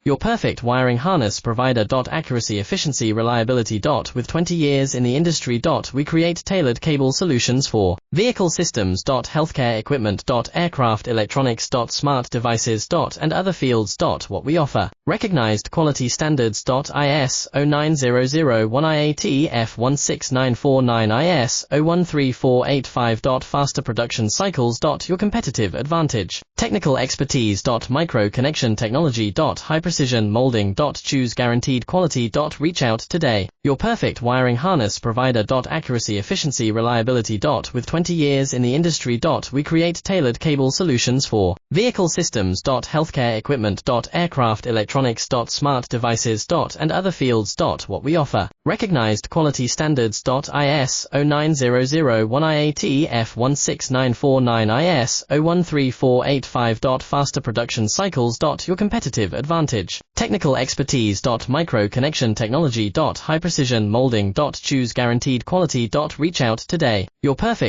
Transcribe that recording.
Your perfect wiring harness provider. Accuracy, efficiency, reliability. With 20 years in the industry. We create tailored cable solutions for vehicle systems. Healthcare equipment. Aircraft electronics. Smart devices. And other fields. What we offer. Recognized quality standards. ISO 9001 IATF 16949 ISO 13485. Faster production cycles. Your competitive advantage. Technical expertise. Micro connection technology. High precision molding. Choose guaranteed quality. Reach out today. Your perfect wiring harness provider. Accuracy, efficiency, reliability. With 20 years in the industry. We create tailored cable solutions for vehicle systems. Healthcare equipment. Aircraft electronics. Smart devices. And other fields. What we offer. Recognized quality standards. ISO 9001 IATF 16949 ISO 13485. Faster production cycles. Your competitive advantage. Technical expertise. Micro connection technology. High precision molding. Choose guaranteed quality. Reach out today. Your perfect